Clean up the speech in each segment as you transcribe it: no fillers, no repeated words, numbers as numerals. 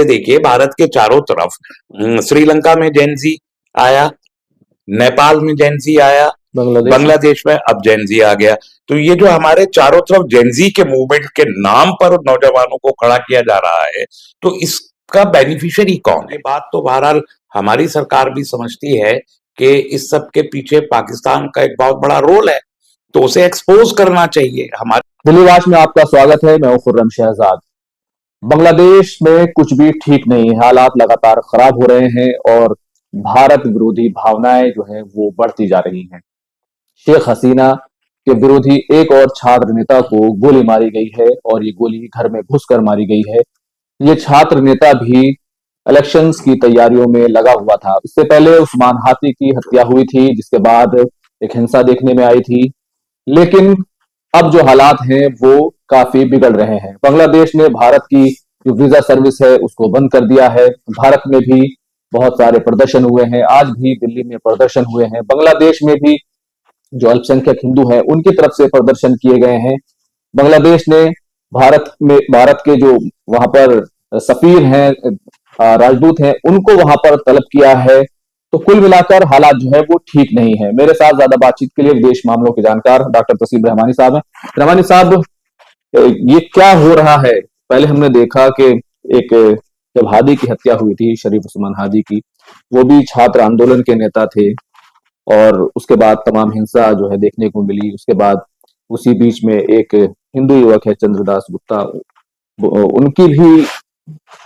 देखिए भारत के चारों तरफ श्रीलंका में जेनजी आया, नेपाल में जेनजी आया, बांग्लादेश में अब जेनजी आ गया। तो ये जो हमारे चारों तरफ जेनजी के मूवमेंट के नाम पर नौजवानों को खड़ा किया जा रहा है, तो इसका बेनिफिशियरी कौन है? बात तो बहरहाल हमारी सरकार भी समझती है कि इस सब के पीछे पाकिस्तान का एक बहुत बड़ा रोल है, तो उसे एक्सपोज करना चाहिए। हमारे दिल्ली वाच में आपका स्वागत है। मैं हूं खुर्रम शहजाद। बांग्लादेश में कुछ भी ठीक नहीं है, हालात लगातार खराब हो रहे हैं और भारत विरोधी भावनाएं जो है वो बढ़ती जा रही हैं। शेख हसीना के विरोधी एक और छात्र नेता को गोली मारी गई है और ये गोली घर में घुसकर मारी गई है। ये छात्र नेता भी इलेक्शंस की तैयारियों में लगा हुआ था। इससे पहले उस्मान हाथी की हत्या हुई थी, जिसके बाद एक हिंसा देखने में आई थी। लेकिन अब जो हालात हैं वो काफी बिगड़ रहे हैं। बांग्लादेश ने भारत की जो वीजा सर्विस है उसको बंद कर दिया है। भारत में भी बहुत सारे प्रदर्शन हुए हैं, आज भी दिल्ली में प्रदर्शन हुए हैं। बांग्लादेश में भी जो अल्पसंख्यक हिंदू हैं उनकी तरफ से प्रदर्शन किए गए हैं। बांग्लादेश ने भारत के जो वहां पर सफीर हैं, राजदूत हैं, उनको वहां पर तलब किया है। तो कुल मिलाकर हालात जो है वो ठीक नहीं है। मेरे साथ ज्यादा बातचीत के लिए विदेश मामलों के जानकार डॉक्टर तसीम रहमानी साहब हैं। रहमानी साहब, ये क्या हो रहा है? पहले हमने देखा कि एक जब हादी की हत्या हुई थी, शरीफ उस्मान हादी की, वो भी छात्र आंदोलन के नेता थे और उसके बाद तमाम हिंसा जो है देखने को मिली। उसके बाद उसी बीच में एक हिंदू युवक है चंद्रदास गुप्ता, उनकी भी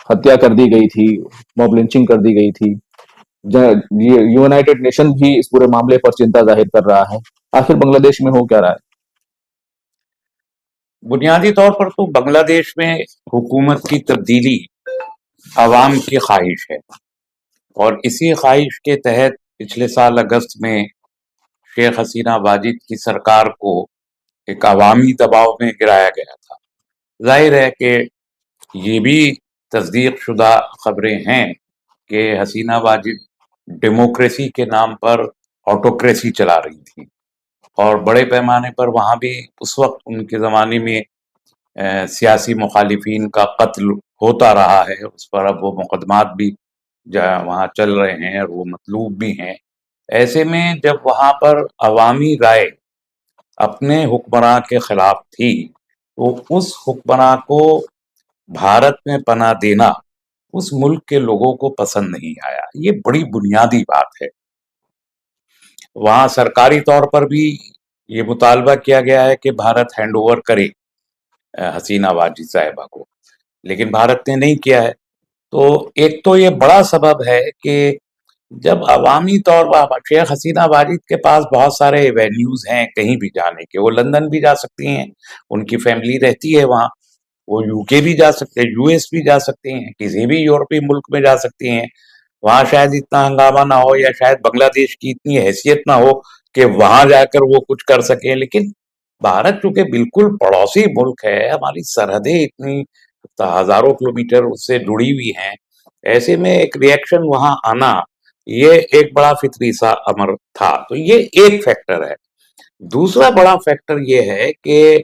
हत्या कर दी गई थी, मॉब लिंचिंग कर दी गई थी। यूनाइटेड नेशन भी इस पूरे मामले पर चिंता जाहिर कर रहा है। आखिर बांग्लादेश में हो क्या रहा है? बुनियादी तौर पर तो बांग्लादेश में हुकूमत की तब्दीली अवाम की ख्वाहिश है और इसी ख्वाहिश के तहत पिछले साल अगस्त में शेख हसीना वाजिद की सरकार को एक अवामी दबाव में गिराया गया था। जाहिर है कि ये भी तस्दीक शुदा खबरें हैं कि हसीना वाजिद डेमोक्रेसी के नाम पर ऑटोक्रेसी चला रही थी और बड़े पैमाने पर वहाँ भी उस वक्त उनके ज़माने में सियासी मुखालिफिन का कत्ल होता रहा है। उस पर अब वो मुकदमात भी वहाँ चल रहे हैं और वो मतलूब भी हैं। ऐसे में जब वहाँ पर अवामी राय अपने हुक्मरां के खिलाफ थी, तो उस हुक्मरां को भारत में पनाह देना उस मुल्क के लोगों को पसंद नहीं आया। ये बड़ी बुनियादी बात है। वहाँ सरकारी तौर पर भी ये मुतालबा किया गया है कि भारत हैंड ओवर करे हसीना वाजिद साहिबा को, लेकिन भारत ने नहीं किया है। तो एक तो ये बड़ा सबब है कि जब अवामी तौर पर शेख हसीना वाजिद के पास बहुत सारे एवेन्यूज हैं कहीं भी जाने के, वो लंदन भी जा सकती हैं, उनकी फैमिली रहती है वहाँ, वो यूके भी जा सकते हैं, यूएस भी जा सकते हैं, किसी भी यूरोपीय मुल्क में जा सकती हैं। वहाँ शायद इतना हंगामा ना हो या शायद बांग्लादेश की इतनी हैसियत ना हो कि वहां जाकर वो कुछ कर सके। लेकिन भारत चूंकि बिल्कुल पड़ोसी मुल्क है, हमारी सरहदें इतनी हजारों किलोमीटर उससे जुड़ी हुई हैं, ऐसे में एक रिएक्शन वहां आना ये एक बड़ा फितरी सा अमर था। तो ये एक फैक्टर है। दूसरा बड़ा फैक्टर ये है कि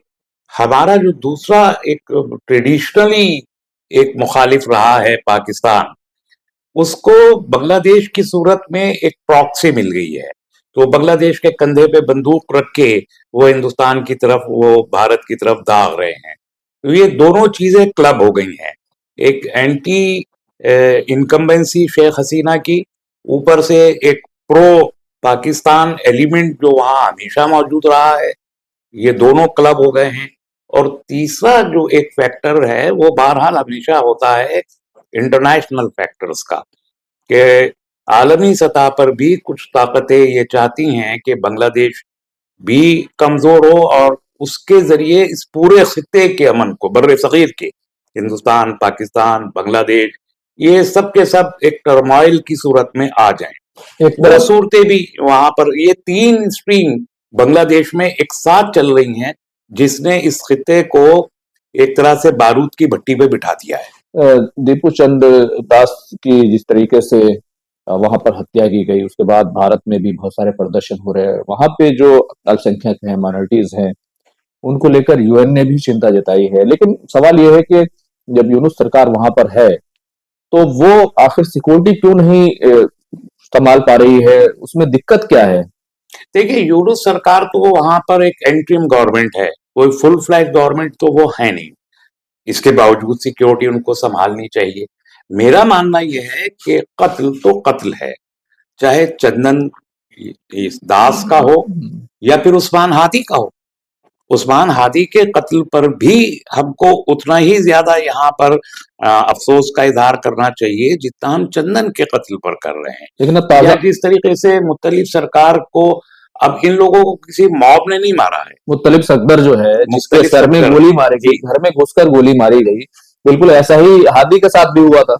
हमारा जो दूसरा एक ट्रेडिशनली एक मुखालिफ रहा है पाकिस्तान, उसको बांग्लादेश की सूरत में एक प्रॉक्सी मिल गई है। तो बांग्लादेश के कंधे पे बंदूक रख के वो हिंदुस्तान की तरफ, वो भारत की तरफ दाग रहे हैं। तो ये दोनों चीजें क्लब हो गई हैं। एक एंटी इनकम्बेंसी शेख हसीना की, ऊपर से एक प्रो पाकिस्तान एलिमेंट जो वहां हमेशा मौजूद रहा है, ये दोनों क्लब हो गए हैं। और तीसरा जो एक फैक्टर है वो बहरहाल हमेशा होता है इंटरनेशनल फैक्टर्स का, कि आलमी सतह पर भी कुछ ताकतें ये चाहती हैं कि बांग्लादेश भी कमजोर हो और उसके जरिए इस पूरे खित्ते के अमन को, बर्रे सगीर के, हिंदुस्तान, पाकिस्तान, बांग्लादेश, ये सब के सब एक टर्मोइल की सूरत में आ जाएं। एक तरह सूरतें भी वहां पर ये तीन स्ट्रीम बांग्लादेश में एक साथ चल रही हैं, जिसने इस खित्ते को एक तरह से बारूद की भट्टी पे बिठा दिया है। दीपू चंद दास की जिस तरीके से वहां पर हत्या की गई, उसके बाद भारत में भी बहुत सारे प्रदर्शन हो रहे हैं। वहां पे जो अल्पसंख्यक हैं, माइनॉरिटीज हैं, उनको लेकर यूएन ने भी चिंता जताई है। लेकिन सवाल यह है कि जब यूनुस सरकार वहां पर है तो वो आखिर सिक्योरिटी क्यों नहीं संभाल पा रही है, उसमें दिक्कत क्या है? देखिए, यूनुस सरकार तो वहां पर एक एंट्रीम गवर्नमेंट है, कोई फुल फ्लैज गवर्नमेंट तो वो है नहीं। इसके बावजूद सिक्योरिटी उनको संभालनी चाहिए। मेरा मानना यह है कि कत्ल तो कत्ल है, चाहे चंदन इस दास का हो या फिर उस्मान हादी का हो। उस्मान हादी के कत्ल पर भी हमको उतना ही ज्यादा यहाँ पर अफसोस का इजहार करना चाहिए जितना हम चंदन के कत्ल पर कर रहे हैं। लेकिन अब या ताजा जिस तरीके से मुत्तलिब सरकार को, अब इन लोगों को किसी मॉब ने नहीं मारा है। मुत्तलिब सफदर जो है, जिसके मुख्तलिफ सर में सफदर गोली मारी जी, गई, घर में घुसकर गोली मारी गई, बिल्कुल ऐसा ही हादी के साथ भी हुआ था।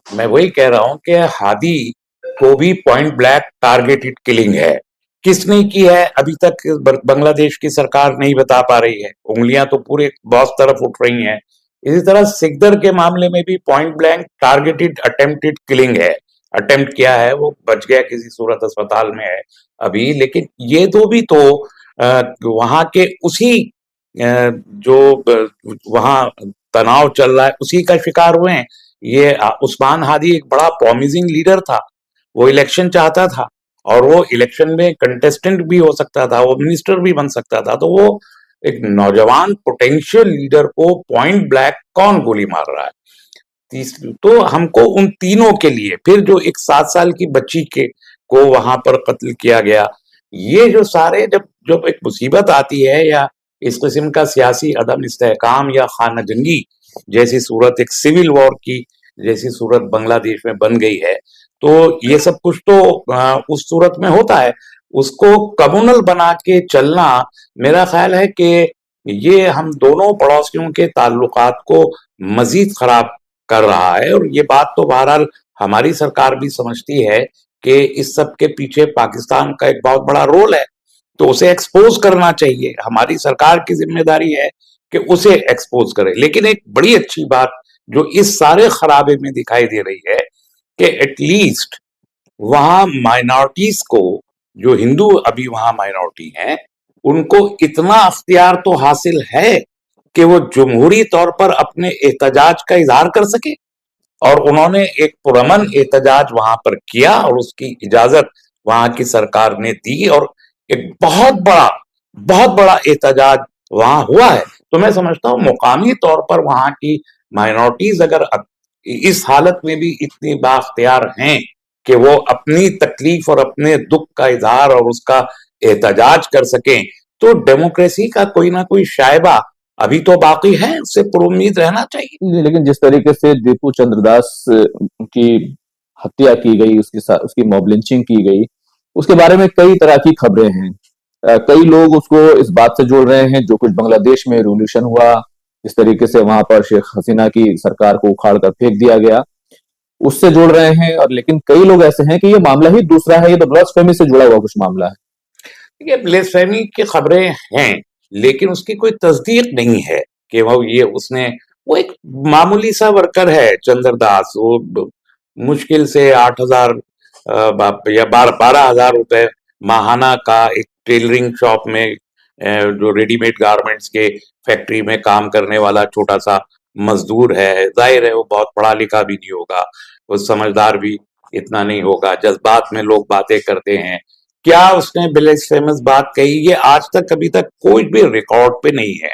मैं वही कह रहा हूं कि हादी को भी पॉइंट ब्लैक टारगेटेड किलिंग है। किसने की है अभी तक बांग्लादेश की सरकार नहीं बता पा रही है। उंगलियां तो पूरे बहुत तरफ उठ रही हैं। इसी तरह सिकदर के मामले में भी point blank targeted attempted killing है। अटेम्प्ट किया है, वो बच गया, किसी सूरत अस्पताल में है अभी। लेकिन ये दो भी तो वहां के उसी जो वहां तनाव चल रहा है उसी का शिकार हुए हैं। ये उस्मान हादी एक बड़ा प्रॉमिसिंग लीडर था। वो इलेक्शन चाहता था और वो इलेक्शन में कंटेस्टेंट भी हो सकता था, वो मिनिस्टर भी बन सकता था। तो वो एक नौजवान पोटेंशियल लीडर को पॉइंट ब्लैक कौन गोली मार रहा है? तो हमको उन तीनों के लिए, फिर जो एक 7 साल की बच्ची के को वहां पर कत्ल किया गया, ये जो सारे, जब जब एक मुसीबत आती है या इस किस्म का सियासी अदम इस्तेहकाम या खाना जंगी जैसी सूरत, एक सिविल वॉर की जैसी सूरत बांग्लादेश में बन गई है, तो ये सब कुछ तो उस सूरत में होता है। उसको कम्युनल बना के चलना, मेरा ख्याल है कि ये हम दोनों पड़ोसियों के ताल्लुकात को मजीद खराब कर रहा है। और ये बात तो बहरहाल हमारी सरकार भी समझती है कि इस सब के पीछे पाकिस्तान का एक बहुत बड़ा रोल है, तो उसे एक्सपोज करना चाहिए। हमारी सरकार की जिम्मेदारी है कि उसे एक्सपोज करे। लेकिन एक बड़ी अच्छी बात जो इस सारे खराबे में दिखाई दे रही है कि एटलीस्ट वहां माइनॉरिटीज को, जो हिंदू अभी वहां माइनॉरिटी हैं, उनको इतना अख्तियार तो हासिल है कि वो जमहूरी तौर पर अपने एहतजाज का इजहार कर सके। और उन्होंने एक पुरअमन एहतजाज वहां पर किया और उसकी इजाजत वहां की सरकार ने दी, और एक बहुत बड़ा एहतजाज वहां हुआ है। तो मैं समझता हूँ मुकामी तौर पर वहां की माइनॉरिटीज अगर इस हालत में भी इतनी बाख्तियार हैं कि वो अपनी तकलीफ और अपने दुख का इजहार और उसका एहतजाज कर सकें, तो डेमोक्रेसी का कोई ना कोई शायबा अभी तो बाकी है, उससे पुरुम्मीद रहना चाहिए। लेकिन जिस तरीके से दीपू चंद्रदास की हत्या की गई, उसकी मॉब लिंचिंग की गई, उसके बारे में कई तरह की खबरें हैं। कई लोग उसको इस बात से जोड़ रहे हैं जो कुछ बांग्लादेश में रिवॉल्यूशन हुआ, जिस तरीके से वहां पर शेख हसीना की सरकार को उखाड़ कर फेंक दिया गया, उससे जोड़ रहे हैं। और लेकिन कई लोग ऐसे हैं कि ये मामला ही दूसरा है, ये तो ब्लास्फेमी से जुड़ा हुआ कुछ मामला है। ये ब्लेसफेमी की खबरें हैं, लेकिन उसकी कोई तस्दीक नहीं है कि वो ये उसने, वो एक मामूली सा वर्कर है चंद्रदास। वो मुश्किल से 8,000 या 12,000 रुपए माहाना का एक टेलरिंग शॉप में, जो रेडीमेड गारमेंट्स के फैक्ट्री में काम करने वाला छोटा सा मजदूर है। जाहिर है वो बहुत पढ़ा लिखा भी नहीं होगा, वो समझदार भी इतना नहीं होगा। जज्बात में लोग बातें करते हैं। क्या उसने ब्लेस्फेमस बात कही, ये आज तक अभी तक कोई भी रिकॉर्ड पे नहीं है।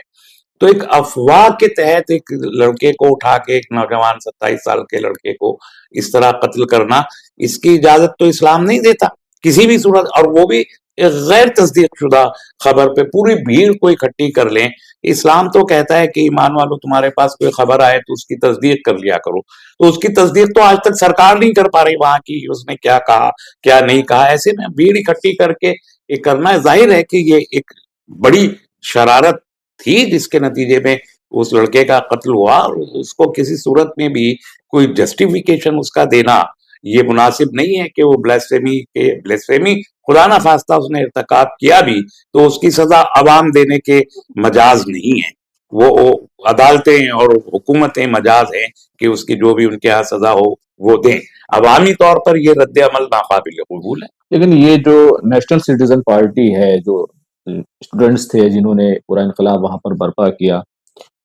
तो एक अफवाह के तहत एक लड़के को उठा के, एक नौजवान 27 साल के लड़के को इस तरह कत्ल करना, इसकी इजाजत तो इस्लाम नहीं देता किसी भी सूरत। और वो भी एक गैर तस्दीक शुदा खबर पे पूरी भीड़ को इकट्ठी कर लें। इस्लाम तो कहता है कि ईमान वालों, तुम्हारे पास कोई खबर आए तो उसकी तस्दीक कर लिया करो। तो उसकी तस्दीक तो आज तक सरकार नहीं कर पा रही वहां की, उसने क्या कहा क्या नहीं कहा। ऐसे में भीड़ इकट्ठी करके ये करना है, जाहिर है कि ये एक बड़ी शरारत थी जिसके नतीजे में उस लड़के का कत्ल हुआ। और उसको किसी सूरत में भी कोई जस्टिफिकेशन उसका देना ये मुनासिब नहीं है कि वो ब्लेस्फेमी खुदा ना खास्ता उसने इर्तकाब किया भी तो उसकी सजा अवाम देने के मजाज नहीं है। वो अदालतें और हुकूमतें मजाज हैं कि उसकी जो भी उनके यहाँ सजा हो वो दें। अवामी तौर पर ये रद्द अमल नाकाबिल कबूल है। लेकिन ये जो नेशनल सिटीजन पार्टी है, जो स्टूडेंट्स थे जिन्होंने पूरा इनकलाब वहां पर बर्पा किया,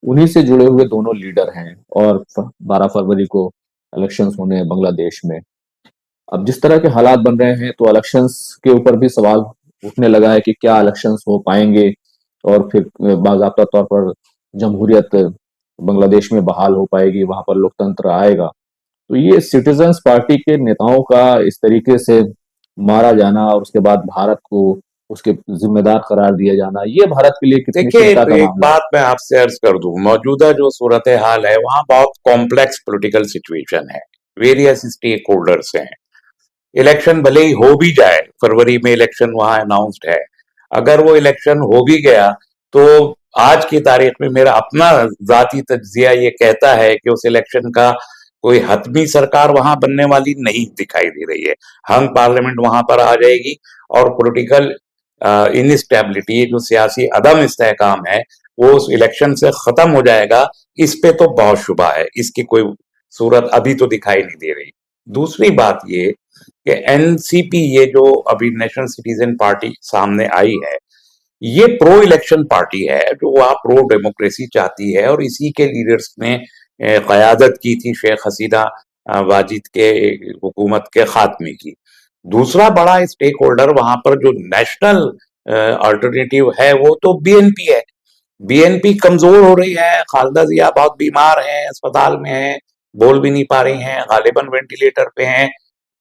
उन्हीं से जुड़े हुए दोनों लीडर हैं। और 12 फरवरी को इलेक्शंस होने हैं बांग्लादेश में। अब जिस तरह के हालात बन रहे हैं तो इलेक्शंस के ऊपर भी सवाल उठने लगा है कि क्या इलेक्शंस हो पाएंगे और फिर बाकायदा तौर पर जमहूरियत बांग्लादेश में बहाल हो पाएगी, वहां पर लोकतंत्र आएगा। तो ये सिटीजन्स पार्टी के नेताओं का इस तरीके से मारा जाना और उसके बाद भारत को उसके जिम्मेदार करार दिया जाना, ये भारत के लिए कितनी देखिए, चिंता का एक मामला है? बात मैं आपसे अर्ज कर दूं, मौजूदा जो सूरत हाल है वहां बहुत कॉम्प्लेक्स पॉलिटिकल सिचुएशन है, वेरियस स्टेक होल्डर्स हैं। इलेक्शन भले ही हो भी जाए, फरवरी में इलेक्शन वहां अनाउंस्ड है, अगर वो इलेक्शन हो भी गया तो आज की तारीख में मेरा अपना जाती तज्जिया ये कहता है कि उस इलेक्शन का कोई हतमी सरकार वहां बनने वाली नहीं दिखाई दे रही है। हंग पार्लियामेंट वहां पर आ जाएगी और पॉलिटिकल इनस्टेबिलिटी, जो सियासी अदम इस्तेहकाम है, वो उस इलेक्शन से खत्म हो जाएगा। इस पे तो बहुत शुबा है, इसकी कोई सूरत अभी तो दिखाई नहीं दे रही। दूसरी बात ये कि एनसीपी, ये जो अभी नेशनल सिटीजन पार्टी सामने आई है, ये प्रो इलेक्शन पार्टी है, जो वहां प्रो डेमोक्रेसी चाहती है, और इसी के लीडर्स ने कयादत की थी शेख हसीना वाजिद के हुकूमत के खात्मे की। दूसरा बड़ा स्टेक होल्डर वहां पर जो नेशनल अल्टरनेटिव है वो तो बीएनपी है। बीएनपी कमजोर हो रही है, खालिदा जिया बहुत बीमार हैं, अस्पताल में हैं, बोल भी नहीं पा रही हैं, गालिबन वेंटिलेटर पे हैं,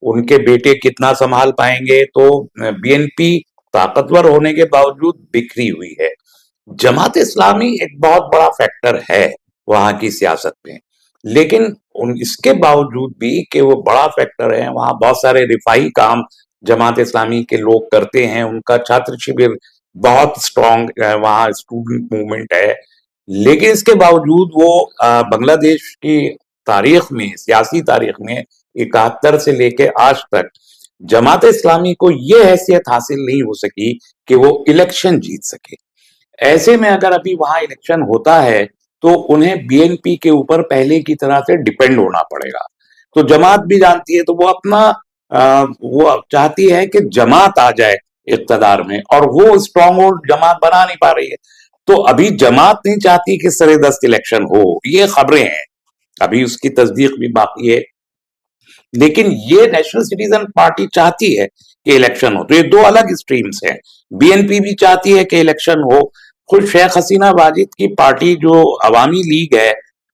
उनके बेटे कितना संभाल पाएंगे। तो बीएनपी ताकतवर होने के बावजूद बिखरी हुई है। जमात इस्लामी एक बहुत बड़ा फैक्टर है वहां की सियासत में, लेकिन उन इसके बावजूद भी कि वो बड़ा फैक्टर है, वहां बहुत सारे रिफाई काम जमात इस्लामी के लोग करते हैं। उनका छात्र शिविर बहुत स्ट्रांग, वहां स्टूडेंट मूवमेंट है, लेकिन इसके बावजूद वो बांग्लादेश की तारीख में, सियासी तारीख में 71 से लेके आज तक जमात इस्लामी को ये हैसियत हासिल नहीं हो सकी कि वो इलेक्शन जीत सके। ऐसे में अगर अभी वहां इलेक्शन होता है तो उन्हें बीएनपी के ऊपर पहले की तरह से डिपेंड होना पड़ेगा। तो जमात भी जानती है, तो वो अपना वो चाहती है कि जमात आ जाए इक्तदार में, और वो स्ट्रांग होल्ड जमात बना नहीं पा रही है। तो अभी जमात नहीं चाहती कि सरेदस्त इलेक्शन हो, ये खबरें हैं, अभी उसकी तस्दीक भी बाकी है। लेकिन ये नेशनल सिटीजन पार्टी चाहती है कि इलेक्शन हो, तो ये दो अलग स्ट्रीम्स हैं। बीएनपी भी चाहती है कि इलेक्शन हो, खुद शेख हसीना वाजिद की पार्टी जो अवामी लीग है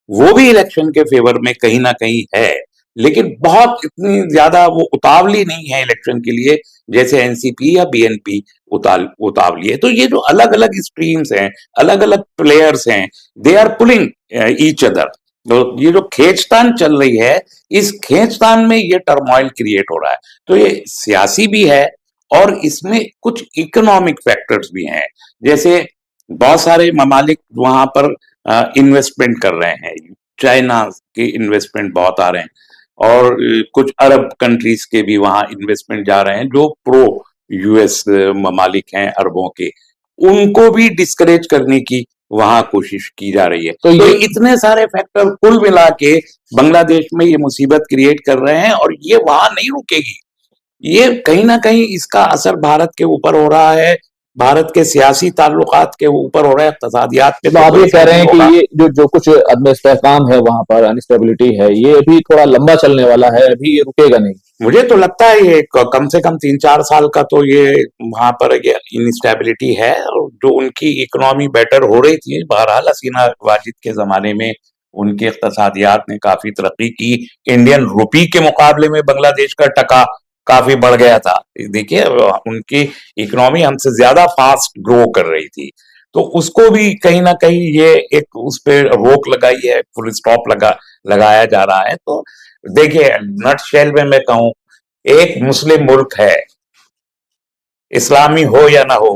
वो भी इलेक्शन के फेवर में कहीं ना कहीं है, लेकिन बहुत इतनी ज्यादा वो उतावली नहीं है इलेक्शन के लिए जैसे एनसीपी या बीएनपी उतावली है। तो ये जो अलग अलग स्ट्रीम्स हैं, अलग अलग प्लेयर्स हैं, they are pulling each other. तो ये जो खींचतान चल रही है, इस खींचतान में ये टर्मोइल क्रिएट हो रहा है। तो ये सियासी भी है और इसमें कुछ इकोनॉमिक फैक्टर्स भी हैं, जैसे बहुत सारे ममालिक वहां पर इन्वेस्टमेंट कर रहे हैं, चाइना के इन्वेस्टमेंट बहुत आ रहे हैं, और कुछ अरब कंट्रीज के भी वहां इन्वेस्टमेंट जा रहे हैं जो प्रो यूएस ममालिक हैं अरबों के, उनको भी डिस्करेज करने की वहां कोशिश की जा रही है। तो तो ये इतने सारे फैक्टर कुल मिला के बांग्लादेश में ये मुसीबत क्रिएट कर रहे हैं, और ये वहां नहीं रुकेगी। ये कहीं ना कहीं इसका असर भारत के ऊपर हो रहा है, भारत के सियासी ताल्लुकात के ऊपर हो रहा है, इक़्तिसादियात पे तो तो आप कोई ये कह असर रहे नहीं हैं कि होगा। ये जो कुछ अदम इस्तेहकाम है वहां पर, अनस्टेबिलिटी है, ये अभी थोड़ा लंबा चलने वाला है, अभी ये रुकेगा नहीं? मुझे तो लगता है ये कम से कम 3-4 साल का तो ये वहां पर ये इनस्टेबिलिटी है, और जो उनकी इकोनॉमी बेटर हो रही थी, बहरहाल हसीना वाजिद के जमाने में उनके इक़्तिसादियात ने काफी तरक्की की। इंडियन रुपी के मुकाबले में बांग्लादेश का टका काफी बढ़ गया था। देखिए, उनकी इकोनॉमी हमसे ज्यादा फास्ट ग्रो कर रही थी, तो उसको भी कहीं ना कहीं ये एक उस पर रोक लगाई है, फुल स्टॉप लगाया जा रहा है। तो देखिए, नट शेल में मैं कहूं, एक मुस्लिम मुल्क है, इस्लामी हो या ना हो,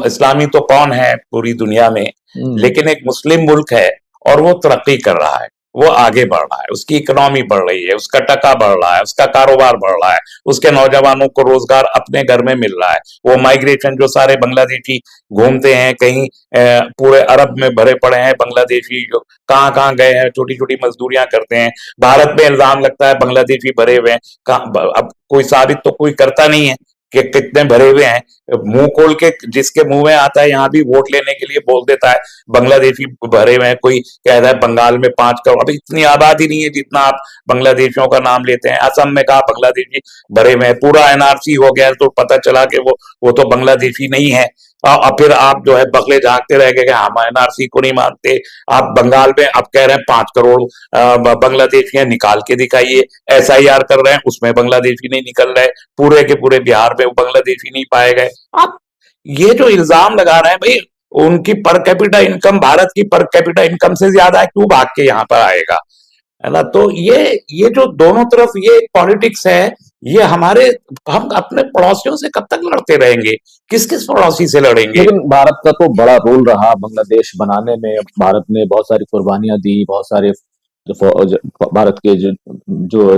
इस्लामी तो कौन है पूरी दुनिया में, लेकिन एक मुस्लिम मुल्क है और वो तरक्की कर रहा है, वो आगे बढ़ रहा है, उसकी इकोनॉमी बढ़ रही है, उसका टका बढ़ रहा है, उसका कारोबार बढ़ रहा है, उसके नौजवानों को रोजगार अपने घर में मिल रहा है। वो माइग्रेशन, जो सारे बांग्लादेशी घूमते हैं कहीं, पूरे अरब में भरे पड़े हैं बांग्लादेशी, जो कहाँ कहाँ गए हैं, छोटी छोटी मजदूरियां करते हैं। भारत में इल्जाम लगता है बांग्लादेशी भरे हुए हैं, अब कोई साबित तो कोई करता नहीं है। कि कितने भरे हुए हैं, मुंह खोल के जिसके मुंह में आता है यहाँ भी वोट लेने के लिए बोल देता है बांग्लादेशी भरे हुए हैं। कोई कह रहा है बंगाल में 5 करोड़, अभी इतनी आबादी नहीं है जितना आप बांग्लादेशियों का नाम लेते हैं। असम में कहा बांग्लादेशी भरे हुए हैं, पूरा एनआरसी हो गया तो पता चला कि वो तो बांग्लादेशी नहीं है। और फिर आप जो है बगले झांकते रह गए कि हम एनआरसी को नहीं मानते। आप बंगाल में अब कह रहे हैं 5 करोड़ बांग्लादेशी निकाल के दिखाइए, एसआईआर कर रहे हैं उसमें बांग्लादेशी नहीं निकल रहे, पूरे के पूरे बिहार में बांग्लादेशी नहीं पाए गए। आप ये जो इल्जाम लगा रहे हैं भाई, उनकी पर कैपिटा इनकम भारत की पर कैपिटा इनकम से ज्यादा है, क्यों भाग के यहाँ पर आएगा, है ना। तो ये जो दोनों तरफ ये पॉलिटिक्स है, ये हमारे, हम अपने पड़ोसियों से कब तक लड़ते रहेंगे, किस किस पड़ोसी से लड़ेंगे। लेकिन भारत का तो बड़ा रोल रहा बांग्लादेश बनाने में। भारत ने बहुत सारी कुर्बानियां दी, बहुत सारे भारत के जो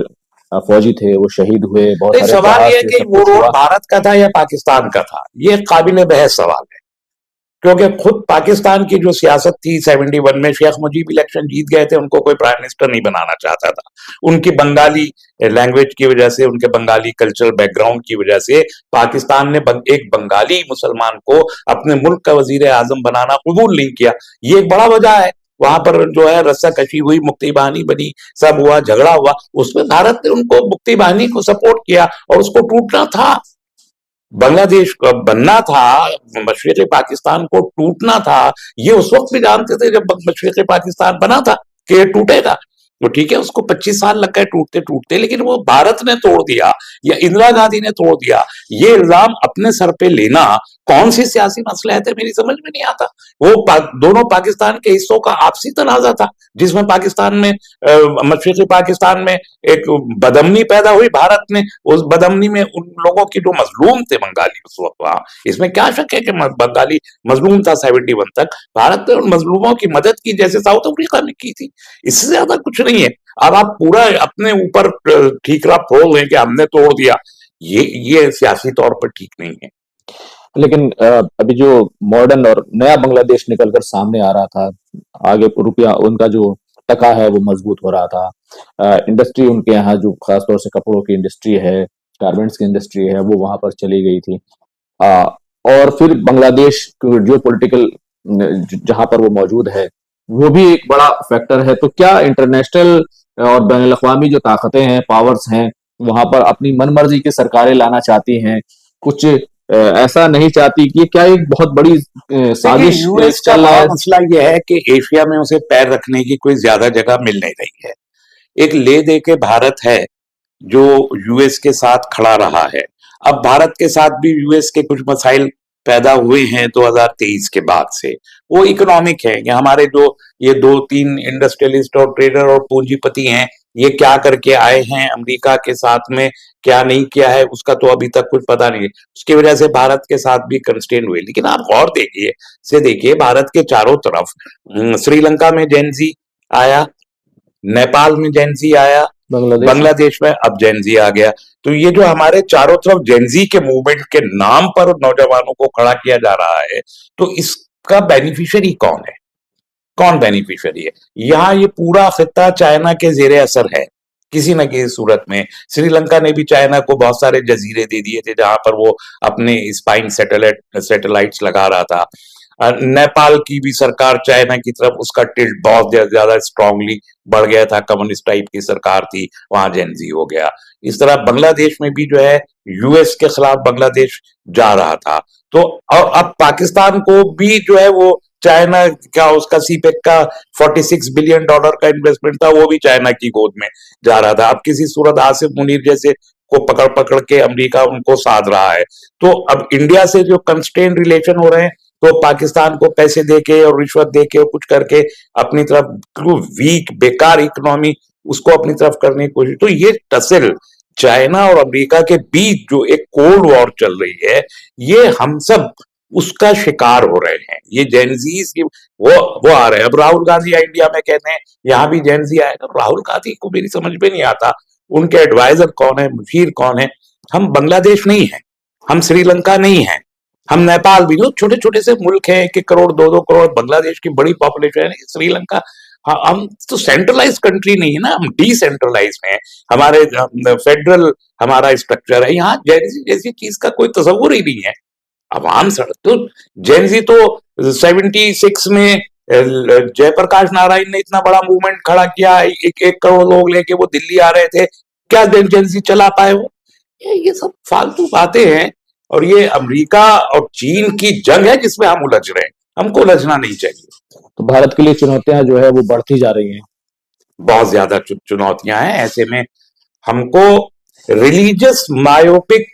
फौजी थे वो शहीद हुए, बहुत सारे सवाल जहाज ये है थे, कि सब वो कुछ रोल हुआ। भारत का था या पाकिस्तान का था, ये काबिल बहस सवाल है। क्योंकि खुद पाकिस्तान की जो सियासत थी 71 में, शेख मुजीब इलेक्शन जीत गए थे, उनको कोई प्राइम मिनिस्टर नहीं बनाना चाहता था। उनकी बंगाली लैंग्वेज की वजह से, उनके बंगाली कल्चरल बैकग्राउंड की वजह से पाकिस्तान ने एक बंगाली मुसलमान को अपने मुल्क का वजीर आजम बनाना कबूल नहीं किया। ये एक बड़ा वजह है। वहां पर जो है रस्सा कशी हुई, मुक्ति बाहिनी बनी, सब हुआ, झगड़ा हुआ, उसमें भारत ने उनको मुक्ति बाहिनी को सपोर्ट किया और उसको टूटना था। बांग्लादेश का बनना था, मशरिकी पाकिस्तान को टूटना था। ये उस वक्त भी जानते थे जब मशरिकी पाकिस्तान बना था कि ये टूटेगा। तो ठीक है, उसको 25 साल लग गए टूटते टूटते, लेकिन वो भारत ने तोड़ दिया या इंदिरा गांधी ने तोड़ दिया। ये इल्जाम अपने सर पे लेना कौन सी सियासी मसलहत है, मेरी समझ में नहीं आता। दोनों पाकिस्तान के हिस्सों का आपसी तनाजा था, जिसमें पाकिस्तान में मशरिकी पाकिस्तान में एक बदअमनी पैदा हुई। भारत ने उस बदअमनी में उन लोगों की जो मजलूम थे बंगाली उस वक्त वहां, इसमें क्या शक है कि बंगाली मजलूम था 71 तक, भारत ने उन मजलूमों की मदद की जैसे साउथ अफ्रीका में की थी। इससे ज्यादा कुछ नहीं है। अब आप पूरा अपने ऊपर ठीकरा फोड़ लें कि हमने तोड़ दिया, ये सियासी तौर पर ठीक नहीं है। लेकिन अभी जो मॉडर्न और नया बांग्लादेश निकलकर सामने आ रहा था, आगे रुपया उनका जो टका है वो मजबूत हो रहा था। इंडस्ट्री उनके यहाँ जो खासतौर से कपड़ों की इंडस्ट्री है, गारमेंट्स की इंडस्ट्री है, वो वहां पर चली गई थी। आ, और फिर बांग्लादेश जो पॉलिटिकल जहां पर वो मौजूद है, वो भी एक बड़ा फैक्टर है। तो क्या इंटरनेशनल और बैन अल-अक़वामी जो ताकतें हैं, पावर्स हैं, वहां पर अपनी मनमर्जी की सरकारें लाना चाहती हैं, कुछ ऐसा नहीं चाहती कि क्या एक बहुत बड़ी साजिश यूएस का चल रहा बड़ा है? मसला यह है कि एशिया में उसे पैर रखने की कोई ज्यादा जगह मिल नहीं रही है। एक ले दे के भारत है जो यूएस के साथ खड़ा रहा है। अब भारत के साथ भी यूएस के कुछ मसाइल पैदा हुए हैं 2023 के बाद से। वो इकोनॉमिक है कि हमारे जो ये 2-3 इंडस्ट्रियलिस्ट और ट्रेडर और पूंजीपति हैं, ये क्या करके आए हैं अमेरिका के साथ में, क्या नहीं किया है उसका तो अभी तक कुछ पता नहीं है। उसकी वजह से भारत के साथ भी कंस्ट्रेन हुए। लेकिन आप गौर देखिए भारत के चारों तरफ, श्रीलंका में जेनजी आया, नेपाल में जेनजी आया, बांग्लादेश में अब जेनजी आ गया। तो ये जो हमारे चारों तरफ जेनजी के मूवमेंट के नाम पर नौजवानों को खड़ा किया जा रहा है, तो इसका बेनिफिशियरी कौन है, कौन बेनिफिशियरी है? यहाँ ये पूरा खिता चाइना के जेरे असर है किसी न किसी सूरत में। श्रीलंका ने भी चाइना को बहुत सारे जजीरे दे दिए थे जहां पर वो अपने स्पाइंग सैटेलाइट्स लगा रहा था। नेपाल की भी सरकार चाइना की तरफ उसका टिल्ट बहुत ज्यादा स्ट्रांगली बढ़ गया था, कम्युनिस्ट टाइप की सरकार थी, वहां जेनजी हो गया। इस तरह बांग्लादेश में भी जो है यूएस के खिलाफ बांग्लादेश जा रहा था। तो और अब पाकिस्तान को भी जो है वो चाइना का, उसका सीपेक का $46 बिलियन का इन्वेस्टमेंट था, वो भी चाइना की गोद में जा रहा था। अब किसी सूरत आसिफ मुनीर जैसे को पकड़ पकड़ के अमेरिका उनको साध रहा है। तो अब इंडिया से जो कंस्ट्रेन रिलेशन हो रहे हैं, तो पाकिस्तान को पैसे देके और रिश्वत देके और कुछ करके अपनी तरफ वीक बेकार इकोनॉमी उसको अपनी तरफ करने की कोशिश। तो ये टसल चाइना और अमेरिका के बीच जो एक कोल्ड वॉर चल रही है, ये हम सब उसका शिकार हो रहे हैं। ये जेनजीज की वो आ रहे हैं। अब राहुल गांधी इंडिया में कहते हैं यहाँ भी जेनजी आएगा। राहुल गांधी को मेरी समझ में नहीं आता उनके एडवाइजर कौन है, मुशीर कौन है। हम बांग्लादेश नहीं है, हम श्रीलंका नहीं है, हम नेपाल भी, जो छोटे छोटे से मुल्क हैं, 1-1 करोड़ 2-2 करोड़, बांग्लादेश की बड़ी पॉपुलेशन है, श्रीलंका हाँ, हम तो सेंट्रलाइज कंट्री नहीं है ना, हम डिसेंट्रलाइज हैं। हमारे फेडरल हमारा स्ट्रक्चर है, यहाँ जैसी जैसी चीज का कोई तस्वुर ही नहीं है। अवाम सड़क तो जेनजी तो 76 में जयप्रकाश नारायण ने इतना बड़ा मूवमेंट खड़ा किया, 1 करोड़ लोग लेके वो दिल्ली आ रहे थे। क्या जेनजी चला पाए वो? ये सब फालतू बातें हैं। और ये अमेरिका और चीन की जंग है जिसमें हम उलझ रहे हैं, हमको उलझना नहीं चाहिए। तो भारत के लिए चुनौतियां जो है वो बढ़ती जा रही हैं। बहुत ज्यादा चुनौतियां हैं। ऐसे में हमको रिलीजियस मायोपिक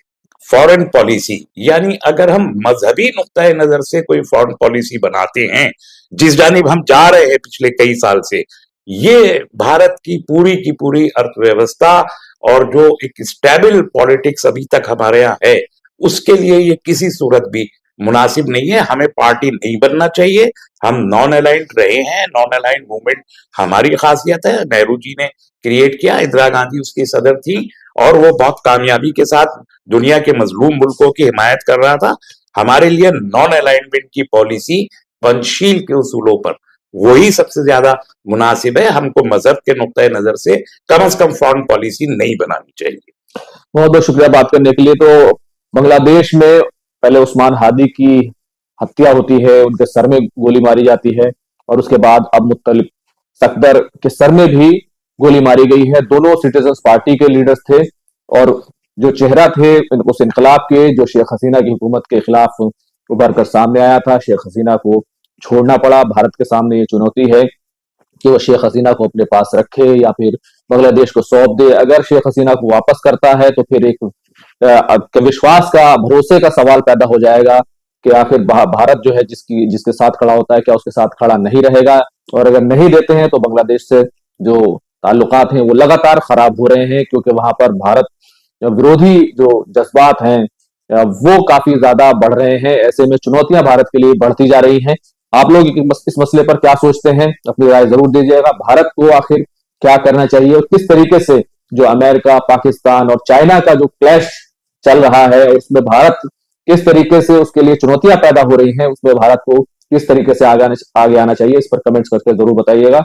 फॉरेन पॉलिसी, यानी अगर हम मजहबी नुक्ता नजर से कोई फॉरेन पॉलिसी बनाते हैं, जिस जानिब हम जा रहे हैं पिछले कई साल से, ये भारत की पूरी अर्थव्यवस्था और जो एक स्टेबल पॉलिटिक्स अभी तक हमारे यहाँ है, उसके लिए ये किसी सूरत भी मुनासिब नहीं है। हमें पार्टी नहीं बनना चाहिए। हम नॉन अलाइंड रहे हैं, नॉन अलाइंड मूवमेंट हमारी खासियत है। नेहरू जी ने क्रिएट किया, इंदिरा गांधी उसकी सदर थी और वो बहुत कामयाबी के साथ दुनिया के मजलूम मुल्कों की हिमायत कर रहा था। हमारे लिए नॉन अलाइनमेंट की पॉलिसी पंचशील के उसूलों पर वही सबसे ज्यादा मुनासिब है। हमको मजहब के नुक्ता नजर से कम फॉरेन पॉलिसी नहीं बनानी चाहिए। बहुत बहुत शुक्रिया बात करने के लिए। तो बांग्लादेश में पहले उस्मान हादी की हत्या होती है, उनके सर में गोली मारी जाती है, और उसके बाद अब मुत्तलिब सफदर के सर में भी गोली मारी गई है। दोनों सिटीजन्स पार्टी के लीडर्स थे, और जो चेहरा थे उस इनकलाब के, जो शेख हसीना की हुकूमत के खिलाफ उभर कर सामने आया था, शेख हसीना को छोड़ना पड़ा। भारत के सामने ये चुनौती है कि वो शेख हसीना को अपने पास रखे या फिर बांग्लादेश को सौंप दे। अगर शेख हसीना को वापस करता है तो फिर एक विश्वास का, भरोसे का सवाल पैदा हो जाएगा कि आखिर भारत जो है जिसके साथ खड़ा होता है, क्या उसके साथ खड़ा नहीं रहेगा। और अगर नहीं देते हैं तो बांग्लादेश से जो ताल्लुकात हैं वो लगातार खराब हो रहे हैं, क्योंकि वहां पर भारत विरोधी जो जज्बात हैं वो काफी ज्यादा बढ़ रहे हैं। ऐसे में चुनौतियां भारत के लिए बढ़ती जा रही हैं। आप लोग इस मसले पर क्या सोचते हैं, अपनी राय जरूर दीजिएगा। भारत को आखिर क्या करना चाहिए, और किस तरीके से जो अमेरिका, पाकिस्तान और चाइना का जो क्लैश चल रहा है, उसमें भारत किस तरीके से, उसके लिए चुनौतियां पैदा हो रही हैं, उसमें भारत को किस तरीके से आगे आना चाहिए, इस पर कमेंट्स करके जरूर बताइएगा।